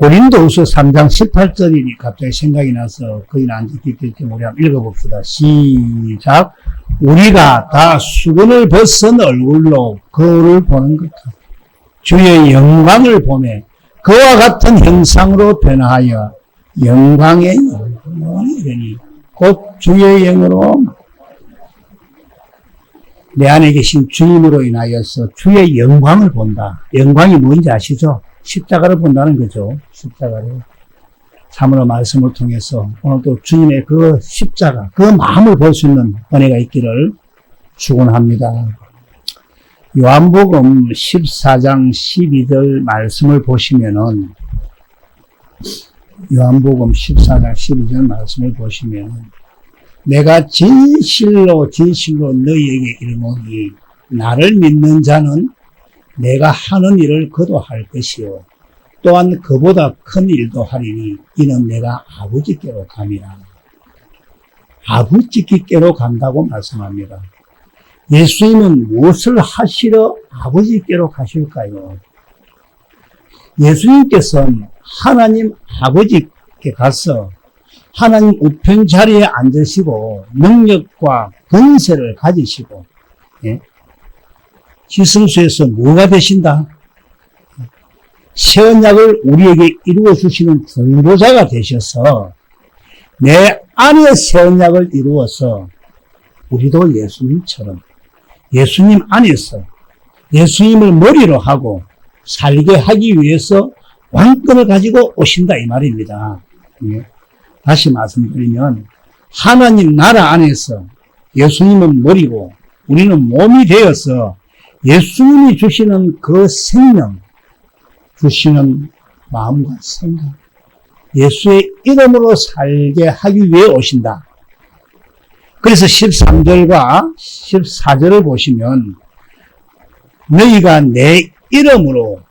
고린도후서 3장 18절이 갑자기 생각이 나서 거기는 안 적혀있겠지 우리 한번 읽어봅시다. 시작. 우리가 다 수건을 벗은 얼굴로 거울을 보는 것 같아 주의 영광을 보매 그와 같은 형상으로 변화하여 영광의 영광이 되니 곧 주의 영으로 내 안에 계신 주님으로 인하여서 주의 영광을 본다. 영광이 뭔지 아시죠? 십자가를 본다는 거죠. 십자가를. 참으로 말씀을 통해서 오늘도 주님의 그 십자가, 그 마음을 볼 수 있는 은혜가 있기를 축원합니다. 요한복음 14장 12절 말씀을 보시면은 요한복음 14장 12절 말씀을 보시면 내가 진실로 너희에게 이르노니 나를 믿는 자는 내가 하는 일을 그도 할 것이요 또한 그보다 큰 일도 하리니 이는 내가 아버지께로 감이라. 아버지께로 간다고 말씀합니다. 예수님은 무엇을 하시러 아버지께로 가실까요? 예수님께서는 하나님 아버지께 가서 하나님 우편 자리에 앉으시고 능력과 권세를 가지시고 지성소에서 뭐가 되신다? 새 언약을 우리에게 이루어 주시는 중보자가 되셔서 내 안에 새 언약을 이루어서 우리도 예수님처럼 예수님 안에서 예수님을 머리로 하고 살게 하기 위해서 왕권을 가지고 오신다 이 말입니다. 다시 말씀드리면 하나님 나라 안에서 예수님은 머리고 우리는 몸이 되어서 예수님이 주시는 그 생명, 주시는 마음과 생각, 예수의 이름으로 살게 하기 위해 오신다. 그래서 13절과 14절을 보시면 너희가 내 이름으로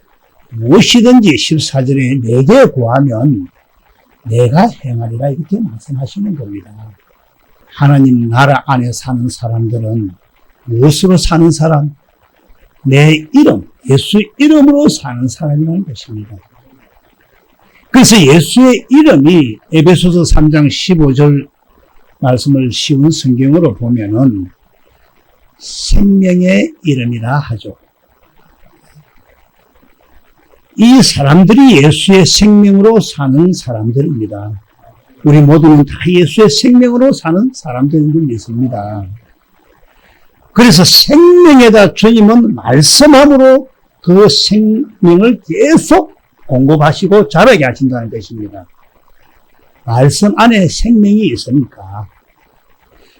무엇이든지 14절에 내게 구하면 내가 행하리라 이렇게 말씀하시는 겁니다. 하나님 나라 안에 사는 사람들은 무엇으로 사는 사람? 내 이름, 예수 이름으로 사는 사람이라는 것입니다. 그래서 예수의 이름이 에베소서 3장 15절 말씀을 쉬운 성경으로 보면은 생명의 이름이라 하죠. 이 사람들이 예수의 생명으로 사는 사람들입니다. 우리 모두는 다 예수의 생명으로 사는 사람들인 줄 믿습니다. 그래서 생명에다 주님은 말씀함으로 그 생명을 계속 공급하시고 자라게 하신다는 것입니다. 말씀 안에 생명이 있으니까.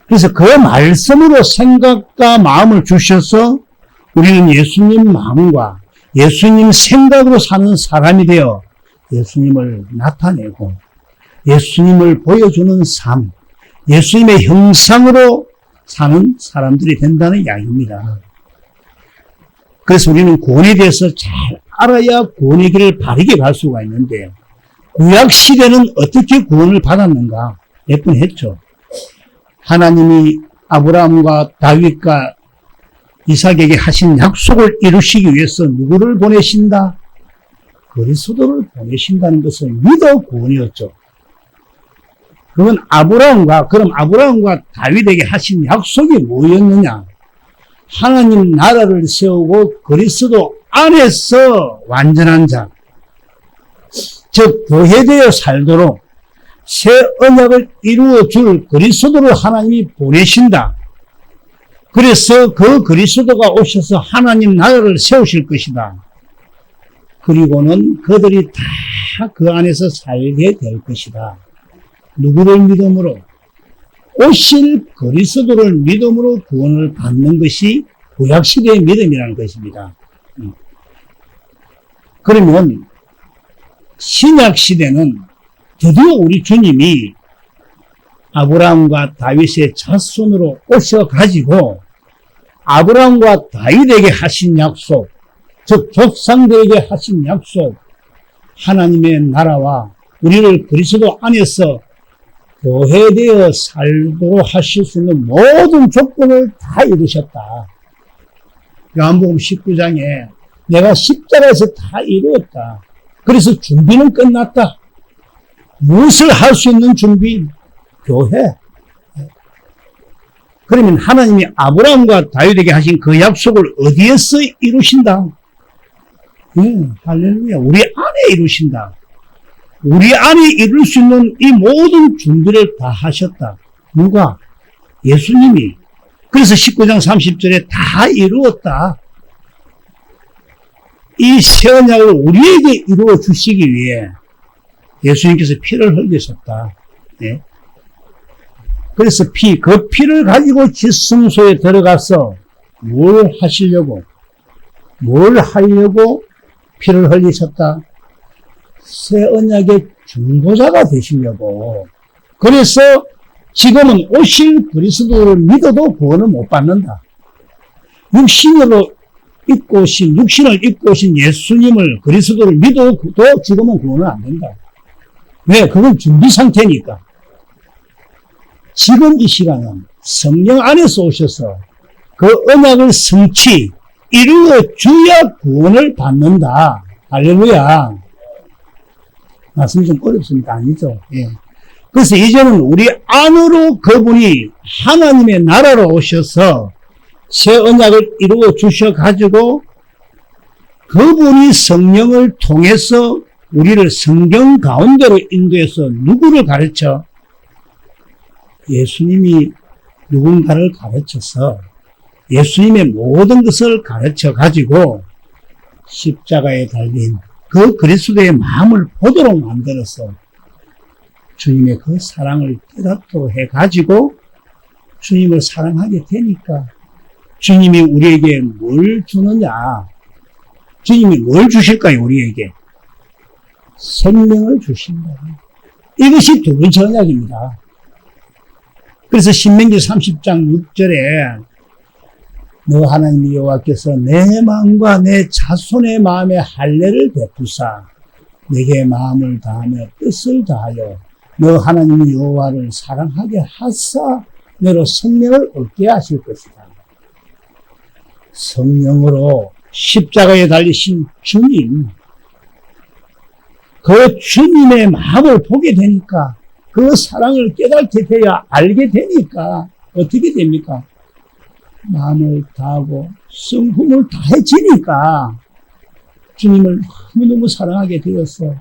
그래서 그 말씀으로 생각과 마음을 주셔서 우리는 예수님 마음과 예수님 생각으로 사는 사람이 되어 예수님을 나타내고 예수님을 보여주는 삶, 예수님의 형상으로 사는 사람들이 된다는 이야기입니다. 그래서 우리는 구원에 대해서 잘 알아야 구원의 길을 바르게 갈 수가 있는데 구약 시대는 어떻게 구원을 받았는가 몇 번 했죠. 하나님이 아브라함과 다윗과 이삭에게 하신 약속을 이루시기 위해서 누구를 보내신다? 그리스도를 보내신다는 것을 믿어 구원이었죠. 그건 그럼 아브라함과 다윗에게 하신 약속이 뭐였느냐? 하나님 나라를 세우고 그리스도 안에서 완전한 자, 즉 교회되어 살도록 새 언약을 이루어 줄 그리스도를 하나님이 보내신다. 그래서 그 그리스도가 오셔서 하나님 나라를 세우실 것이다. 그리고는 그들이 다 그 안에서 살게 될 것이다. 누구를 믿음으로? 오실 그리스도를 믿음으로 구원을 받는 것이 구약시대의 믿음이라는 것입니다. 그러면 신약시대는 드디어 우리 주님이 아브라함과 다윗의 자손으로 오셔가지고 아브라함과 다윗에게 하신 약속, 즉 조상들에게 하신 약속, 하나님의 나라와 우리를 그리스도 안에서 교회되어 살도록 하실 수 있는 모든 조건을 다 이루셨다. 요한복음 19장에 내가 십자가에서 다 이루었다. 그래서 준비는 끝났다. 무엇을 할 수 있는 준비? 교회. 그러면 하나님이 아브라함과 다윗에게 하신 그 약속을 어디에서 이루신다? 할렐루야. 우리 안에 이루신다. 우리 안에 이룰 수 있는 이 모든 준비를 다 하셨다. 누가? 예수님이. 그래서 19장 30절에 다 이루었다. 이 새 언약을 우리에게 이루어 주시기 위해 예수님께서 피를 흘리셨다. 네. 그래서 그 피를 가지고 지성소에 들어가서 뭘 하시려고, 뭘 하려고 피를 흘리셨다? 새 언약의 중보자가 되시려고. 그래서 지금은 오실 그리스도를 믿어도 구원을 못 받는다. 육신을 입고 오신 예수님을, 그리스도를 믿어도 지금은 구원은 안 된다. 왜? 그건 준비 상태니까. 지금 이 시간은 성령 안에서 오셔서 그 언약을 성취, 이루어 줘야 구원을 받는다. 할렐루야. 말씀 좀 어렵습니다. 아니죠? 예. 그래서 이제는 우리 안으로 그분이 하나님의 나라로 오셔서 새 언약을 이루어 주셔가지고 그분이 성령을 통해서 우리를 성경 가운데로 인도해서 누구를 가르쳐? 예수님이 누군가를 가르쳐서 예수님의 모든 것을 가르쳐 가지고 십자가에 달린 그 그리스도의 마음을 보도록 만들어서 주님의 그 사랑을 깨닫도록 해가지고 주님을 사랑하게 되니까 주님이 우리에게 뭘 주느냐? 주님이 뭘 주실까요? 우리에게 생명을 주신다. 이것이 두 번째 언약입니다. 그래서 신명기 30장 6절에 너 하나님 여호와께서 내 마음과 내 자손의 마음에 할례를 베푸사 내게 마음을 다하며 뜻을 다하여 너 하나님 여호와를 사랑하게 하사 너로 생명을 얻게 하실 것이다. 성령으로 십자가에 달리신 주님, 그 주님의 마음을 보게 되니까 그 사랑을 깨닫게 돼야 알게 되니까 어떻게 됩니까? 마음을 다하고 성품을 다해지니까 주님을 너무너무 사랑하게 되었어.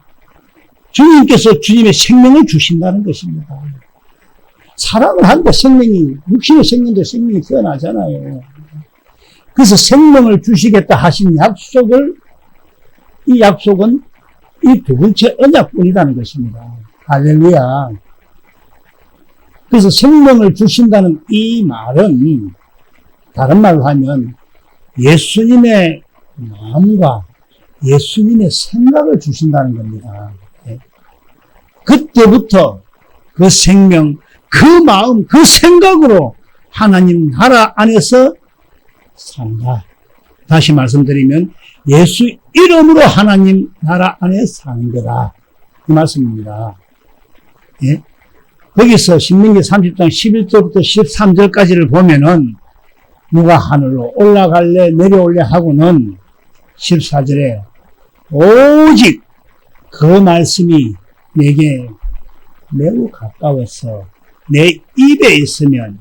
주님께서 주님의 생명을 주신다는 것입니다. 사랑을 하는데 생명이, 육신의 생명도 생명이 태어나잖아요. 그래서 생명을 주시겠다 하신 약속을, 이 약속은 이 두 번째 언약뿐이라는 것입니다. 할렐루야. 그래서 생명을 주신다는 이 말은 다른 말로 하면 예수님의 마음과 예수님의 생각을 주신다는 겁니다. 그때부터 그 생명, 그 마음, 그 생각으로 하나님 나라 안에서 산다. 다시 말씀드리면 예수 이름으로 하나님 나라 안에 사는 거다. 이 말씀입니다. 예? 거기서 신명기 30장 11절부터 13절까지를 보면은 누가 하늘로 올라갈래 내려올래 하고는 14절에 오직 그 말씀이 내게 매우 가까워서 내 입에 있으면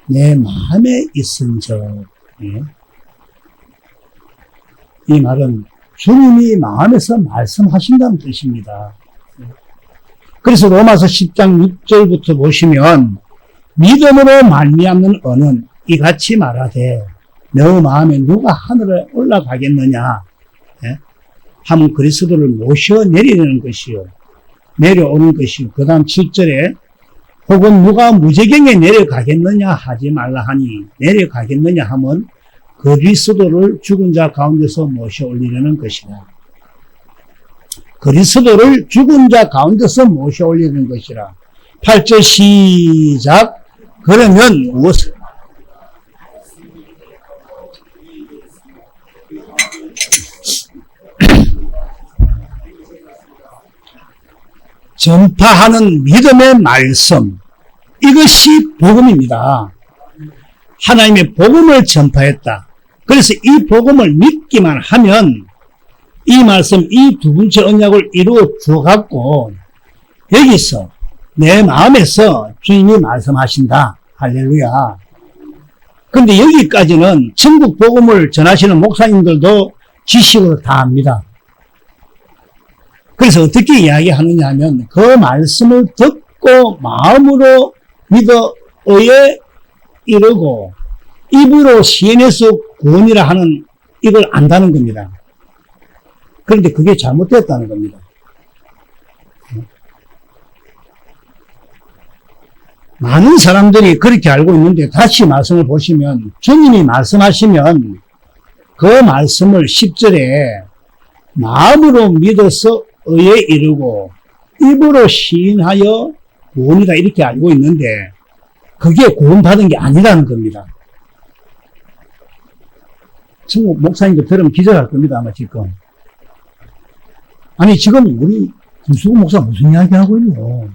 내 마음에 있은즉. 예? 이 말은 주님이 마음에서 말씀하신다는 뜻입니다. 그래서 로마서 10장 6절부터 보시면 믿음으로 말미암는 언은 이같이 말하되 너 마음에 누가 하늘에 올라가겠느냐? 예? 하면 그리스도를 모셔 내리는 것이요. 내려오는 것이요. 그 다음 7절에 혹은 누가 무저경에 내려가겠느냐 하지 말라 하니 내려가겠느냐 하면 그리스도를 죽은 자 가운데서 모셔 올리려는 것이라. 그리스도를 죽은 자 가운데서 모셔 올리는 것이라. 8절 시작. 그러면 무엇을? 전파하는 믿음의 말씀, 이것이 복음입니다. 하나님의 복음을 전파했다. 그래서 이 복음을 믿기만 하면 이 말씀, 이 두 번째 언약을 이루어 주어갖고 여기서 내 마음에서 주님이 말씀하신다. 할렐루야. 근데 여기까지는 천국 복음을 전하시는 목사님들도 지식으로 다 압니다. 그래서 어떻게 이야기하느냐 하면 그 말씀을 듣고 마음으로 믿어 의에 이르고 입으로 시인해서 구원이라 하는 이걸 안다는 겁니다. 그런데 그게 잘못됐다는 겁니다. 많은 사람들이 그렇게 알고 있는데 다시 말씀을 보시면 주님이 말씀하시면 그 말씀을 10절에 마음으로 믿어서 의에 이르고 입으로 시인하여 구원이다 이렇게 알고 있는데 그게 구원받은 게 아니라는 겁니다. 천국 목사님도 들으면 기절할 겁니다. 아마 지금. 아니 지금 우리 김수근 목사 무슨 이야기 하고 있노?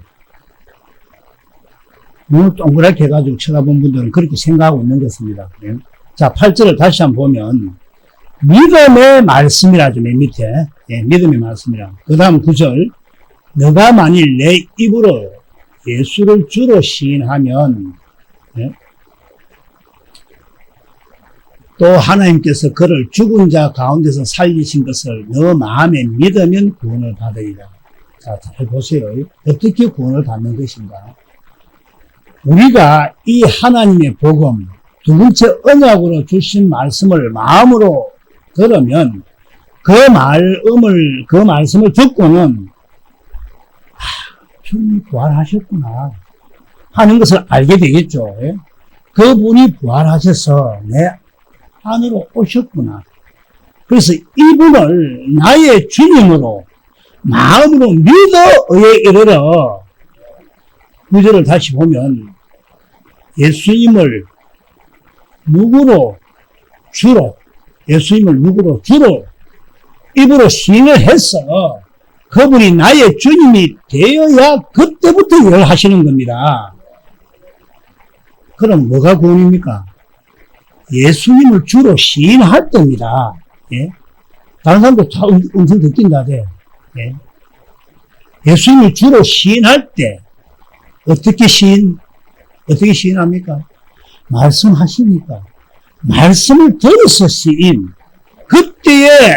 눈을 동그랗게 해가지고 쳐다본 분들은 그렇게 생각하고 있는 것입니다. 자, 8절을 다시 한번 보면 믿음의 말씀이라죠. 맨 밑에. 예, 믿음의 말씀이라. 그 다음 9절 너가 만일 내 입으로 예수를 주로 시인하면 예? 또 하나님께서 그를 죽은 자 가운데서 살리신 것을 너 마음에 믿으면 구원을 받으리라. 자, 잘 보세요. 어떻게 구원을 받는 것인가? 우리가 이 하나님의 복음, 두 번째 언약으로 주신 말씀을 마음으로 들으면 그 말씀을 듣고는 주님이 부활하셨구나 하는 것을 알게 되겠죠. 그분이 부활하셔서 내 안으로 오셨구나. 그래서 이분을 나의 주님으로 마음으로 믿어 의에 이르러 구절을 다시 보면 예수님을 누구로 주로 입으로 시인을 해서 그분이 나의 주님이 되어야 그때부터 일을 하시는 겁니다. 그럼 뭐가 구원입니까? 예수님을 주로 시인할 때입니다. 예? 다른 사람도 다 음성 듣긴다. 예? 예수님을 주로 시인할 때 어떻게 시인합니까? 말씀하시니까. 말씀을 들어서 시인. 그때에,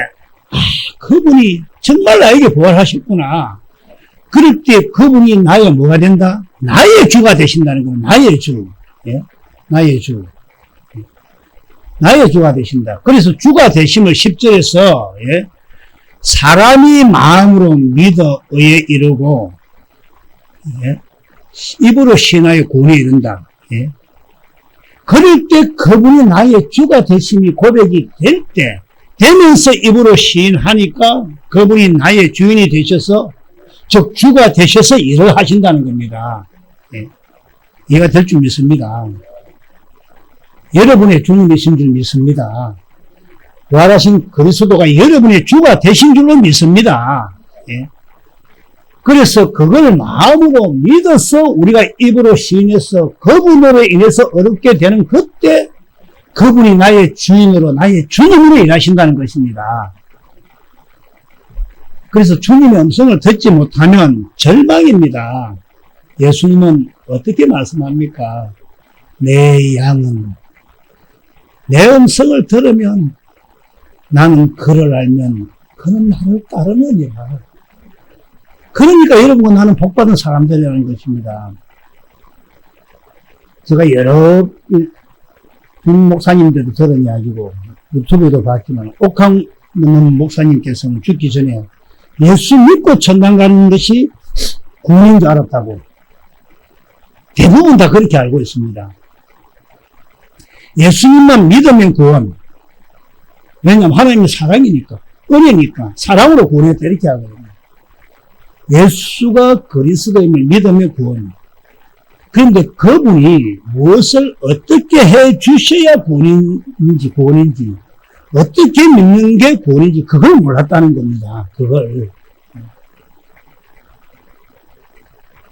그분이 정말 나에게 부활하셨구나. 그럴 때 그분이 나의 뭐가 된다? 나의 주가 되신다는 거예요. 나의 주. 예? 나의 주. 나의 주가 되신다. 그래서 주가 되심을 10절에서, 예? 사람이 마음으로 믿어 의에 이르고, 예? 입으로 신하여 구원에 이른다. 예? 그럴 때 그분이 나의 주가 되심이 고백이 될 때, 되면서 입으로 시인하니까 그분이 나의 주인이 되셔서, 즉 주가 되셔서 일을 하신다는 겁니다. 예? 이해가 될 줄 믿습니다. 여러분의 주님이신 줄 믿습니다. 부활하신 그리스도가 여러분의 주가 되신 줄로 믿습니다. 예? 그래서 그걸 마음으로 믿어서 우리가 입으로 시인해서 그분으로 인해서 어렵게 되는 그때 그분이 나의 주인으로 나의 주님으로 일하신다는 것입니다. 그래서 주님의 음성을 듣지 못하면 절망입니다. 예수님은 어떻게 말씀합니까? 내 양은 내 음성을 들으면 나는 그를 알면 그는 나를 따르느니라. 그러니까 여러분과 나는 복받은 사람들이라는 것입니다. 제가 여러 목사님들도 들은 이야기고 유튜브에도 봤지만 옥황 목사님께서는 죽기 전에 예수 믿고 천당 가는 것이 구원인 줄 알았다고. 대부분 다 그렇게 알고 있습니다. 예수님만 믿으면 구원. 왜냐하면 하나님이 사랑이니까, 은혜니까, 사랑으로 구원했다 이렇게 하거든요. 예수가 그리스도임을 믿으면 구원. 그런데 그분이 무엇을 어떻게 해 주셔야 구원인지, 어떻게 믿는 게 구원인지, 그걸 몰랐다는 겁니다. 그걸.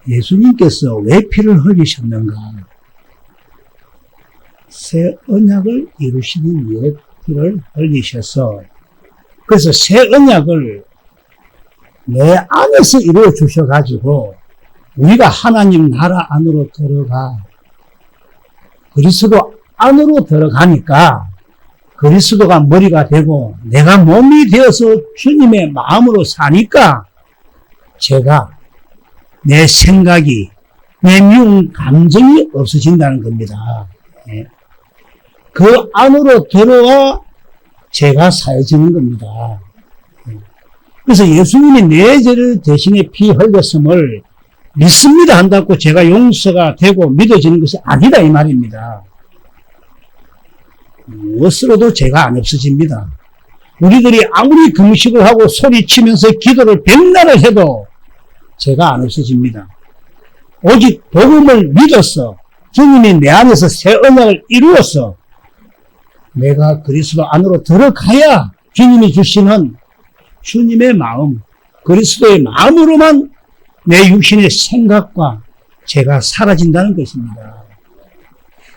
예수님께서 왜 피를 흘리셨는가? 새 언약을 이루시기 위해 피를 흘리셔서, 그래서 새 언약을 내 안에서 이루어 주셔가지고 우리가 하나님 나라 안으로 들어가 그리스도 안으로 들어가니까 그리스도가 머리가 되고 내가 몸이 되어서 주님의 마음으로 사니까 제가 내 생각이 내 미운 감정이 없어진다는 겁니다. 그 안으로 들어와 제가 사해지는 겁니다. 그래서 예수님이 내 죄를 대신에 피 흘렸음을 믿습니다 한다고 제가 용서가 되고 믿어지는 것이 아니다 이 말입니다. 무엇으로도 죄가 안 없어집니다. 우리들이 아무리 금식을 하고 소리치면서 기도를 백날을 해도 죄가 안 없어집니다. 오직 복음을 믿어서 주님이 내 안에서 새 언약을 이루어서 내가 그리스도 안으로 들어가야 주님이 주시는 주님의 마음, 그리스도의 마음으로만 내 육신의 생각과 죄가 사라진다는 것입니다.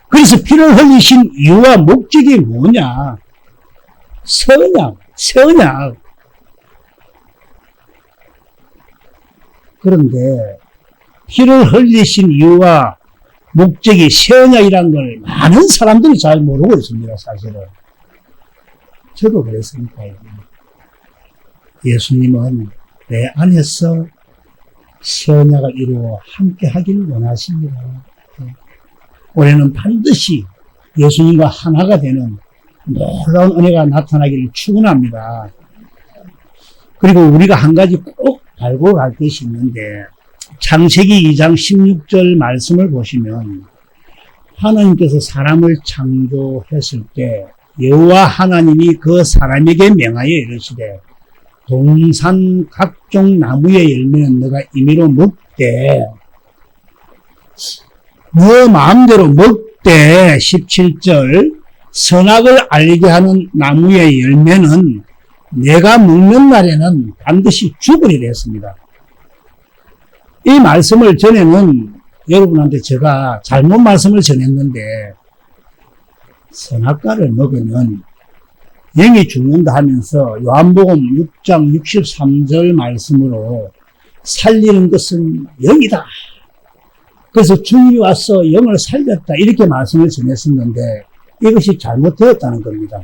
그래서 피를 흘리신 이유와 목적이 뭐냐? 새 언약. 그런데 피를 흘리신 이유와 목적이 새 언약이라는 걸 많은 사람들이 잘 모르고 있습니다, 사실은. 저도 그랬으니까. 예수님은 내 안에서 새 언약을 이루어 함께 하기를 원하십니다. 올해는 반드시 예수님과 하나가 되는 놀라운 은혜가 나타나기를 축원합니다. 그리고 우리가 한 가지 꼭 알고 갈 것이 있는데 창세기 2장 16절 말씀을 보시면 하나님께서 사람을 창조했을 때 여호와 하나님이 그 사람에게 명하여 이르시되 동산 각종 나무의 열매는 너가 임의로 먹되 너 마음대로 먹되 17절 선악을 알게 하는 나무의 열매는 내가 먹는 날에는 반드시 죽으리라 했습니다. 이 말씀을 전에는 여러분한테 제가 잘못 말씀을 전했는데 선악과를 먹으면 영이 죽는다 하면서 요한복음 6장 63절 말씀으로 살리는 것은 영이다. 그래서 주님이 와서 영을 살렸다. 이렇게 말씀을 전했었는데 이것이 잘못되었다는 겁니다.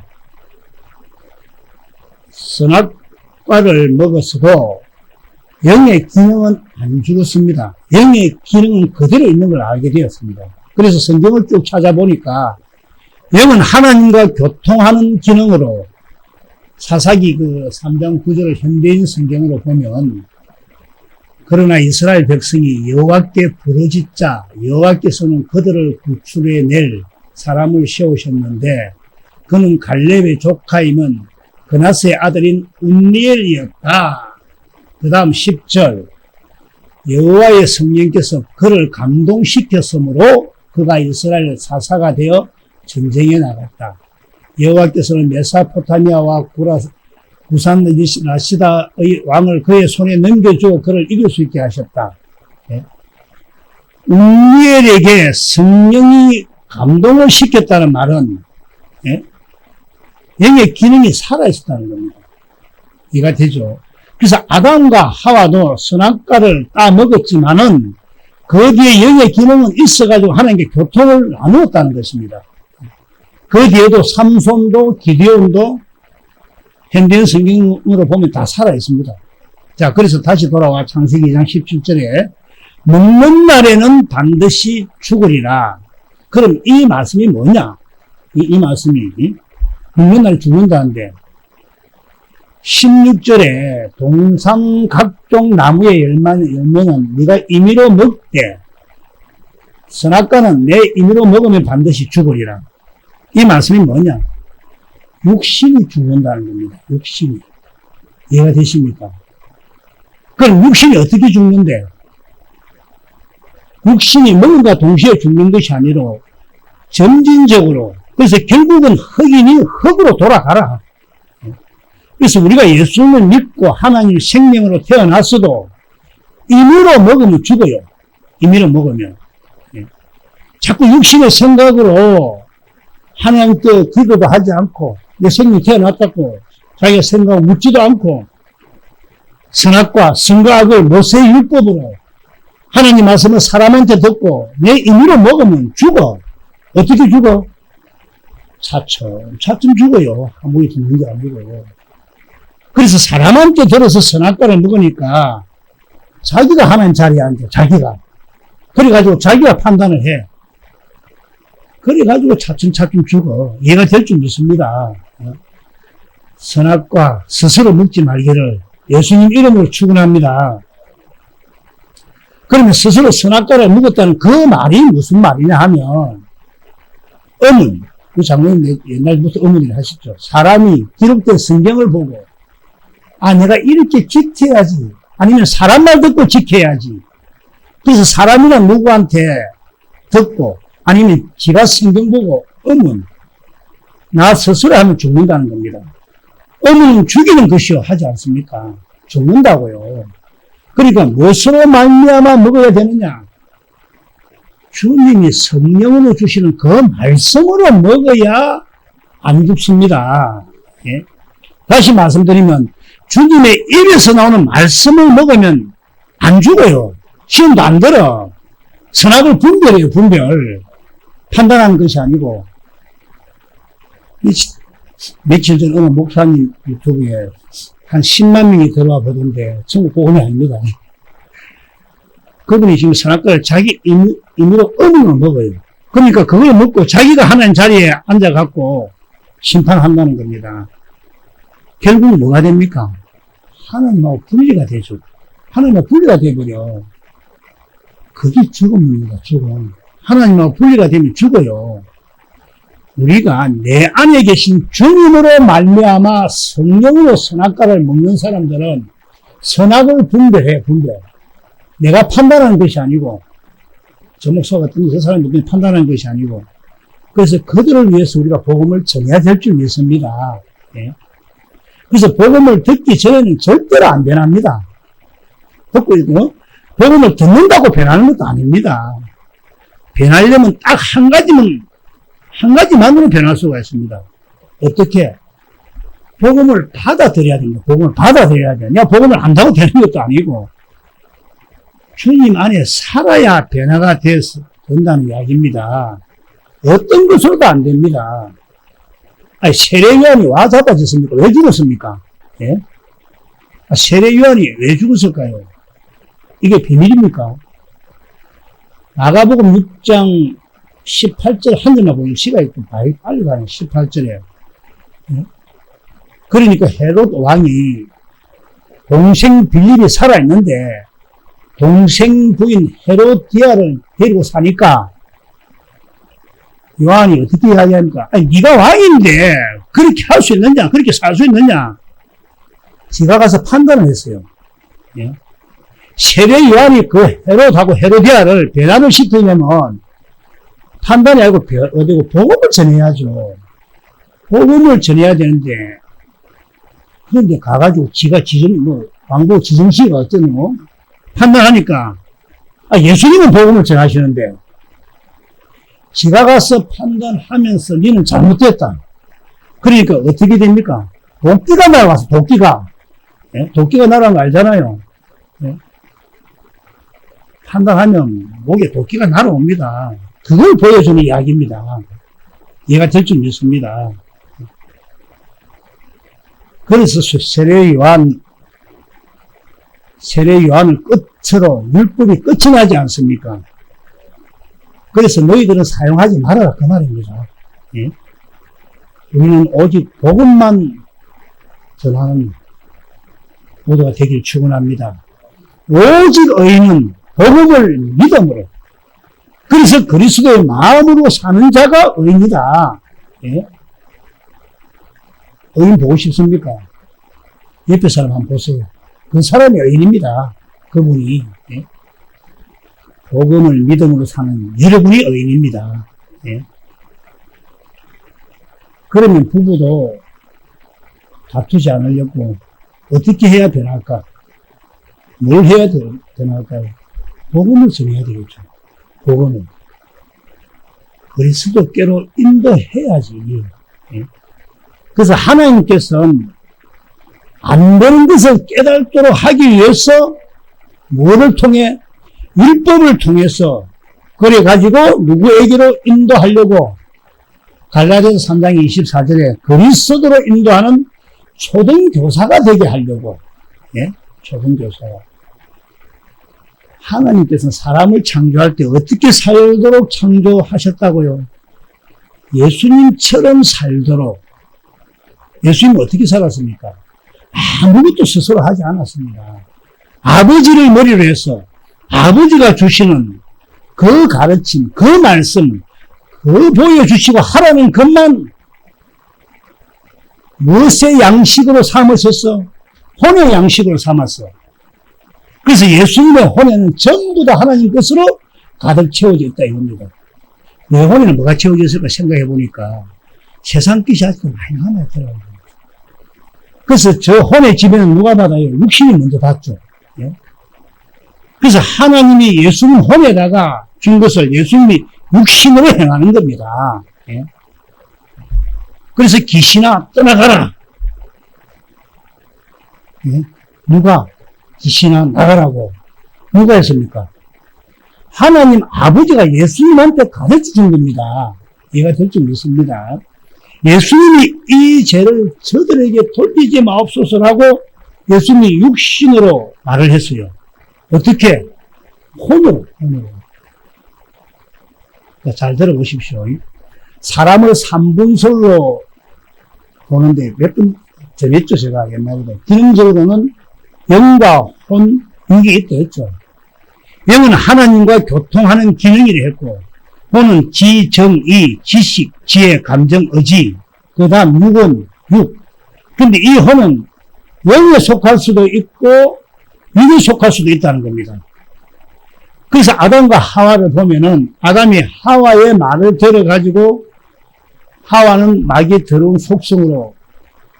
선악과를 먹었어도 영의 기능은 안 죽었습니다. 영의 기능은 그대로 있는 걸 알게 되었습니다. 그래서 성경을 쭉 찾아보니까 영은 하나님과 교통하는 기능으로 사사기 3장 9절을 현대인 성경으로 보면 그러나 이스라엘 백성이 여호와께 부르짖자 여호와께서는 그들을 구출해 낼 사람을 세우셨는데 그는 갈렙의 조카임은 그나스의 아들인 운니엘이었다. 그 다음 10절 여호와의 성령께서 그를 감동시켰으므로 그가 이스라엘 사사가 되어 전쟁에 나갔다. 여호와께서는 메소포타미아와 구산 라시다의 왕을 그의 손에 넘겨주어 그를 이길 수 있게 하셨다. 운니엘에게 성령이 감동을 시켰다는 말은 영의 기능이 살아있었다는 겁니다. 이해가 되죠? 그래서 아담과 하와도 선악과를 따먹었지만은 거기에 영의 기능은 있어가지고 하나님께 교통을 나누었다는 것입니다. 그 뒤에도 삼손도 기드온도 현대인 성경으로 보면 다 살아있습니다. 자, 그래서 다시 돌아와 창세기 2장 17절에 먹는 날에는 반드시 죽으리라. 그럼 이 말씀이 뭐냐? 이 말씀이 먹는 날에 죽는다는데 16절에 동산 각종 나무의 열매는 네가 임의로 먹되 선악과는 내 임의로 먹으면 반드시 죽으리라. 이 말씀이 뭐냐? 육신이 죽는다는 겁니다. 육신이. 이해가 되십니까? 그럼 육신이 어떻게 죽는데? 육신이 먹음과 동시에 죽는 것이 아니라 점진적으로. 그래서 결국은 흑인이 흑으로 돌아가라. 그래서 우리가 예수님을 믿고 하나님 생명으로 태어났어도 임의로 먹으면 죽어요. 임의로 먹으면. 자꾸 육신의 생각으로 하나님께 기도도 하지 않고 내 생명이 태어났다고 자기가 생각하고 묻지도 않고 선악과 선과 악을 모세의 율법으로 하나님 말씀을 사람한테 듣고 내 임의로 먹으면 죽어. 어떻게 죽어? 차츰 죽어요. 아무리 죽는 게 아니고. 그래서 사람한테 들어서 선악과를 먹으니까 자기가 하나님 자리에 앉아, 자기가. 그래가지고 자기가 판단을 해. 그래가지고 차츰 죽어. 이해가 될 줄 믿습니다. 선악과 스스로 먹지 말기를 예수님 이름으로 축원합니다. 그러면 스스로 선악과를 먹었다는 그 말이 무슨 말이냐 하면, 어머니, 그 장로님 옛날부터 어머니를 하셨죠. 사람이 기록된 성경을 보고, 아, 내가 이렇게 지켜야지. 아니면 사람 말 듣고 지켜야지. 그래서 사람이나 누구한테 듣고, 아니면 지가 성경 보고, 나 스스로 하면 죽는다는 겁니다. 어머니는 죽이는 것이요 하지 않습니까? 죽는다고요. 그러니까 무엇으로 말미암아 먹어야 되느냐? 주님이 성령으로 주시는 그 말씀으로 먹어야 안 죽습니다. 예? 다시 말씀드리면 주님의 입에서 나오는 말씀을 먹으면 안 죽어요. 시험도 안 들어. 선악을 분별해요. 분별. 판단하는 것이 아니고. 며칠 전 어느 목사님 유튜브에 한 10만 명이 들어와 보던데 전부 복음이 아닙니다. 그분이 지금 선악과를 자기 임의로 어묵을 먹어요. 그러니까 그걸 먹고 자기가 하나님 자리에 앉아갖고 심판한다는 겁니다. 결국은 뭐가 됩니까? 하나님하고 분리가 되죠. 하나님하고 분리가 돼버려. 그게 죽음입니다. 죽음. 하나님하고 분리가 되면 죽어요. 우리가 내 안에 계신 주님으로 말미암아 성령으로 선악과를 먹는 사람들은 선악을 분별해. 분별. 내가 판단하는 것이 아니고, 저 목사 같은 저 사람들이 판단하는 것이 아니고, 그래서 그들을 위해서 우리가 복음을 전해야 될 줄 믿습니다. 예? 그래서 복음을 듣기 전에는 절대로 안 변합니다. 듣고 있고, 복음을 듣는다고 변하는 것도 아닙니다. 변하려면 딱 한 가지만으로 변할 수가 있습니다. 어떻게? 복음을 받아들여야 됩니다. 복음을 받아들여야 돼요. 내가 복음을 안다고 되는 것도 아니고, 주님 안에 살아야 변화가 된다는 이야기입니다. 어떤 것으로도 안 됩니다. 아니, 세례요한이 와 잡아졌습니까? 왜 죽었습니까? 예? 세례요한이 왜 죽었을까요? 이게 비밀입니까? 마가복음 6장 18절 한 절만 보면 시간이 좀 빨리 가네. 18절에. 예? 그러니까 헤롯 왕이 동생 빌립이 살아있는데 동생 부인 헤로디아를 데리고 사니까 요한이 어떻게 이야기합니까? 아니, 네가 왕인데 그렇게 할 수 있느냐? 그렇게 살 수 있느냐? 지가 가서 판단을 했어요. 예? 세례 요한이 그 헤롯하고 헤로디아를 배란을 시키려면 판단이 아니고 어디고 복음을 전해야죠. 복음을 전해야 되는데, 그런데 가가지고 지가 왕보 지정씨가 어쩌노? 판단하니까, 예수님은 복음을 전하시는데, 지가 가서 판단하면서 니는 잘못됐다. 그러니까 어떻게 됩니까? 도끼가 날아와서, 도끼가. 예? 도끼가 날아온 거 알잖아요. 예? 판단하면 목에 도끼가 날아옵니다. 그걸 보여주는 이야기입니다. 이해가 될 줄 믿습니다. 그래서 세례 요한을 끝으로 율법이 끝이 나지 않습니까? 그래서 너희들은 사용하지 말아라 그 말입니다. 예? 우리는 오직 복음만 전하는 모두가 되길 축원합니다. 오직 의인은 복음을 믿음으로, 그래서 그리스도의 마음으로 사는 자가 의인이다. 예? 의인 보고 싶습니까? 옆에 사람 한번 보세요. 그 사람이 의인입니다. 그분이. 예? 복음을 믿음으로 사는 여러분이 의인입니다. 예? 그러면 부부도 다투지 않으려고 어떻게 해야 되나할까? 뭘 해야 되나할까요? 복음을 전해야 되겠죠. 복음을. 그리스도께로 인도해야지. 예? 그래서 하나님께서는 안 되는 것을 깨닫도록 하기 위해서 뭐를 통해? 율법을 통해서 그래가지고 누구에게로 인도하려고? 갈라디아서 3장 24절에 그리스도로 인도하는 초등교사가 되게 하려고. 예? 초등교사가. 하나님께서는 사람을 창조할 때 어떻게 살도록 창조하셨다고요? 예수님처럼 살도록. 예수님은 어떻게 살았습니까? 아무것도 스스로 하지 않았습니다. 아버지를 머리로 해서 아버지가 주시는 그 가르침, 그 말씀, 그 보여주시고 하라는 것만 무엇의 양식으로 삼으셨어? 혼의 양식으로 삼았어. 그래서 예수님의 혼에는 전부 다 하나님 것으로 가득 채워져 있다 이겁니다. 내 혼에는 뭐가 채워져 있을까 생각해 보니까 세상 뜻이 아직도 많이 남아있더라고요. 그래서 저 혼의 지배는 누가 받아요? 육신이 먼저 받죠. 예? 그래서 하나님이 예수님 혼에다가 준 것을 예수님이 육신으로 행하는 겁니다. 예? 그래서 귀신아 떠나가라. 예? 누가? 귀신아 나가라고. 누가 했습니까? 하나님 아버지가 예수님한테 가르쳐 준 겁니다. 이해가 될 줄 믿습니다. 예수님이 이 죄를 저들에게 돌리지 마옵소서라고 예수님이 육신으로 말을 했어요. 어떻게? 혼으로. 잘 들어보십시오. 사람을 삼분설로 보는데 몇 번 전했죠, 제가 옛날에. 기능적으로는 영과 혼, 이게 있다 했죠. 영은 하나님과 교통하는 기능이라 했고, 혼은 지, 정, 이, 지식, 지혜, 감정, 의지, 그 다음 육은 육. 근데 이 혼은 영에 속할 수도 있고, 육에 속할 수도 있다는 겁니다. 그래서 아담과 하와를 보면은, 아담이 하와의 말을 들어가지고, 하와는 마귀의 더러운 속성으로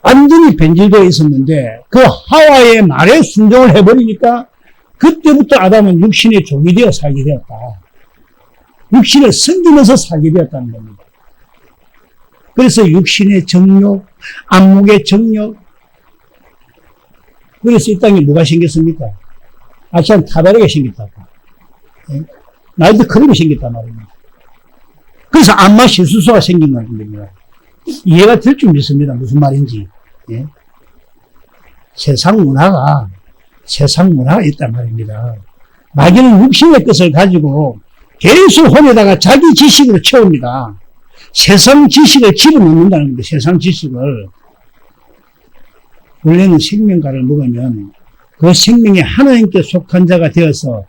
완전히 변질되어 있었는데, 그 하와의 말에 순종을 해버리니까, 그때부터 아담은 육신의 종이 되어 살게 되었다. 육신을 섬기면서 살게 되었다는 겁니다. 그래서 육신의 정욕, 안목의 정욕. 그래서 이 땅에 뭐가 생겼습니까? 아시안 타다르게 생겼다고. 나이트 클럽이 생겼단 말입니다. 그래서 안마 실수소가 생긴 겁니다. 이해가 될 줄 믿습니다. 무슨 말인지. 예? 세상 문화가 있단 말입니다. 마귀는 육신의 것을 가지고 계속 혼에다가 자기 지식으로 채웁니다. 세상 지식을 집어넣는다는 겁니다. 세상 지식을. 원래는 생명과를 먹으면 그 생명이 하나님께 속한 자가 되어서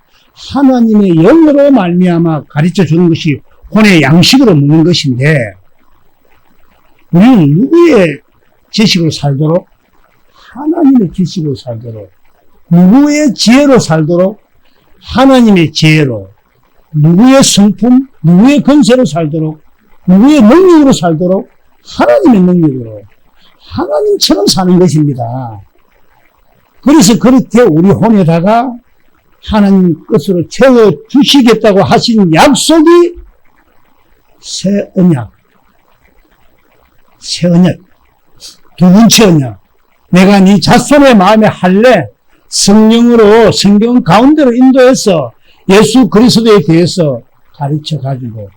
하나님의 영으로 말미암아 가르쳐 주는 것이 혼의 양식으로 먹는 것인데, 우리는 누구의 지식으로 살도록? 하나님의 지식으로 살도록. 누구의 지혜로 살도록? 하나님의 지혜로. 누구의 성품? 누구의 권세로 살도록? 누구의 능력으로 살도록? 하나님의 능력으로. 하나님처럼 사는 것입니다. 그래서 그렇게 우리 혼에다가 하나님 것으로 채워주시겠다고 하신 약속이 새 언약. 두 번째 언약. 내가 네 자손의 마음에 할래 성령으로 성경 가운데로 인도해서 예수 그리스도에 대해서 가르쳐 가지고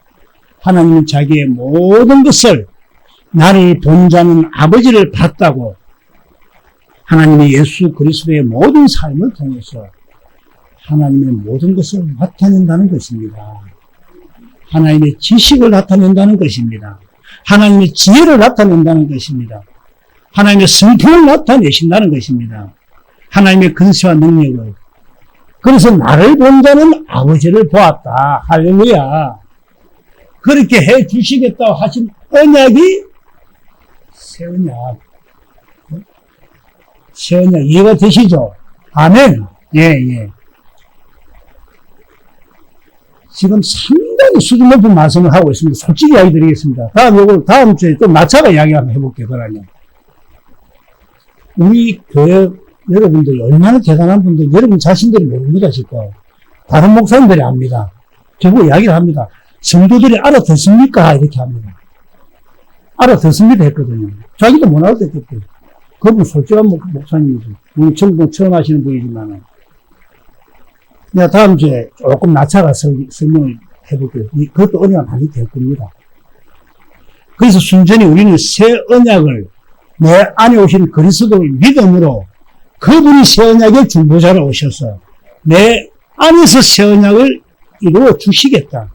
하나님은 자기의 모든 것을 나를 본 자는 아버지를 봤다고 하나님의 예수 그리스도의 모든 삶을 통해서 하나님의 모든 것을 나타낸다는 것입니다. 하나님의 지식을 나타낸다는 것입니다. 하나님의 지혜를 나타낸다는 것입니다. 하나님의 성품을 나타내신다는 것입니다. 하나님의 근세와 능력을. 그래서 나를 본 자는 아버지를 보았다. 할렐루야. 그렇게 해 주시겠다고 하신 언약이 새 언약. 새 언약 이해가 되시죠? 아멘. 예. 지금 상당히 수준 높은 말씀을 하고 있습니다. 솔직히 이야기 드리겠습니다. 다음 주에 또 나차가 이야기 한번 해볼게요. 그러면. 우리 교회 여러분들 얼마나 대단한 분들, 여러분 자신들이 모릅니다, 지금. 다른 목사님들이 압니다. 저보고 이야기를 합니다. 성도들이 알아듣습니까? 이렇게 합니다. 알아듣습니다 했거든요. 자기도 못 알아듣겠대요. 그분 솔직한 목사님이죠. 우리 전공 처음 하시는 분이지만은. 내가 다음 주에 조금 낮춰가서 설명을 해볼게요. 그것도 언약이 많이 될 겁니다. 그래서 순전히 우리는 새 언약을 내 안에 오신 그리스도를 믿음으로 그분이 새 언약의 중보자로 오셔서 내 안에서 새 언약을 이루어 주시겠다.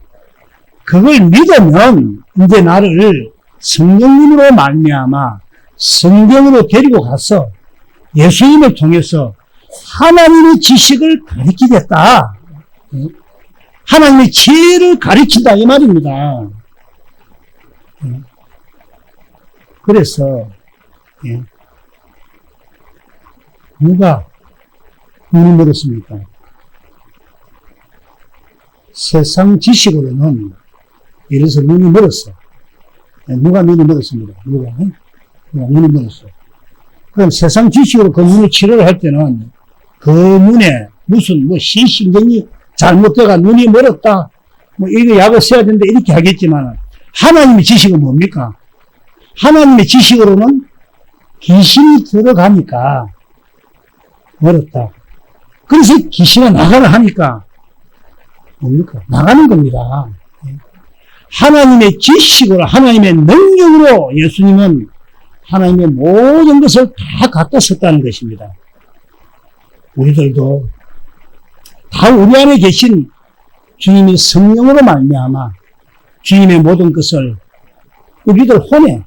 그걸 믿으면 이제 나를 성령님으로 말미암아 성경으로 데리고 가서 예수님을 통해서 하나님의 지식을 가르치겠다. 하나님의 지혜를 가르친다 이 말입니다. 그래서 누가 눈이 멀었습니까? 세상 지식으로는 예를 들어서 눈이 멀었어. 누가 눈이 멀었습니다. 누가 눈이 멀었어. 그럼 세상 지식으로 그 눈을 치료를 할 때는 그 눈에 무슨 신경이 잘못돼가 눈이 멀었다. 이거 약을 써야 된다 이렇게 하겠지만 하나님의 지식은 뭡니까? 하나님의 지식으로는 귀신이 들어가니까 멀었다. 그래서 귀신이 나가라 하니까 뭡니까? 나가는 겁니다. 하나님의 지식으로 하나님의 능력으로 예수님은 하나님의 모든 것을 다 갖다 썼다는 것입니다. 우리들도 다 우리 안에 계신 주님의 성령으로 말미암아 주님의 모든 것을 우리들 혼에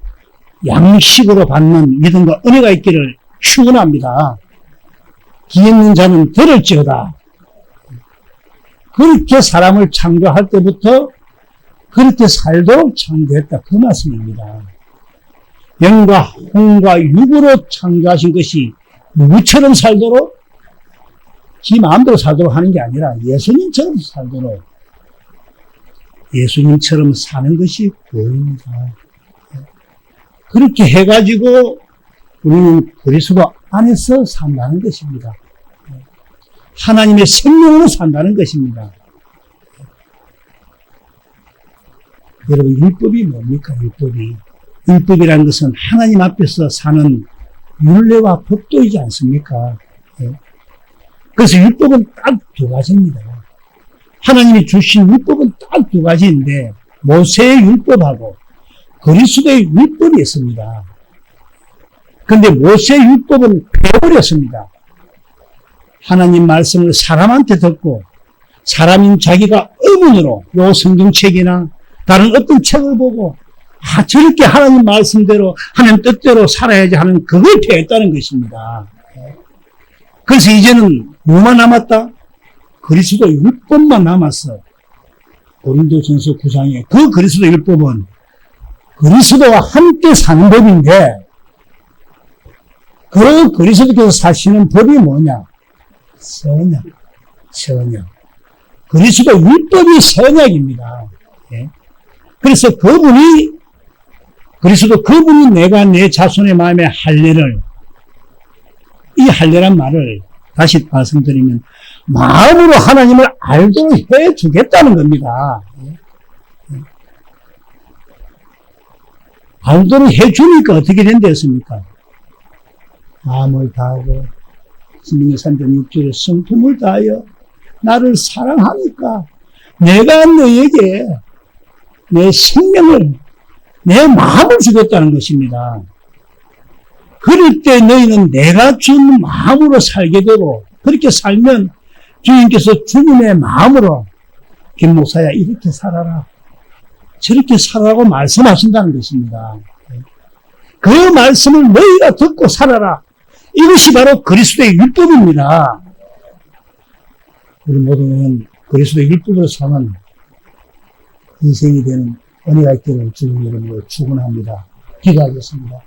양식으로 받는 믿음과 은혜가 있기를 축원합니다. 귀 있는 자는 들을지어다. 그렇게 사람을 창조할 때부터 그렇게 살도록 창조했다. 그 말씀입니다. 영과 혼과 육으로 창조하신 것이 누구처럼 살도록 지 마음대로 살도록 하는 게 아니라 예수님처럼 살도록 예수님처럼 사는 것이 구원입니다. 그렇게 해가지고 우리는 그리스도 안에서 산다는 것입니다. 하나님의 생명으로 산다는 것입니다. 여러분, 율법이 뭡니까? 율법이라는 것은 하나님 앞에서 사는 율례와 법도이지 않습니까? 그래서 율법은 딱 두 가지입니다. 하나님이 주신 율법은 딱 두 가지인데 모세의 율법하고 그리스도의 율법이 있습니다. 그런데 모세의 율법은 폐버렸습니다. 하나님 말씀을 사람한테 듣고 사람인 자기가 의문으로 요 성경책이나 다른 어떤 책을 보고 저렇게 하나님 말씀대로 하나님 뜻대로 살아야지 하는 그걸 폐했다는 것입니다. 그래서 이제는 뭐만 남았다? 그리스도 율법만 남았어. 고린도전서 9장에 그 그리스도 율법은 그리스도와 함께 사는 법인데 그 그리스도께서 사시는 법이 뭐냐? 선약. 그리스도 율법이 선약입니다. 그래서 그분이 내가 내 자손의 마음에 할례를 이 할례란 말을 다시 말씀드리면 마음으로 하나님을 알도록 해주겠다는 겁니다. 알도록 해주니까 어떻게 된댔습니까? 마음을 다하고 신명기 3장 6절에 성품을 다하여 나를 사랑하니까 내가 너에게 내 생명을 내 마음을 주겠다는 것입니다. 그럴 때 너희는 내가 준 마음으로 살게 되고 그렇게 살면 주님께서 주님의 마음으로 김 목사야 이렇게 살아라 저렇게 살아라고 말씀하신다는 것입니다. 그 말씀을 너희가 듣고 살아라. 이것이 바로 그리스도의 율법입니다. 우리 모두는 그리스도의 율법으로 사는 인생이 되는 은혜가 있기를 주님 이름으로 축원합니다. 기도하겠습니다.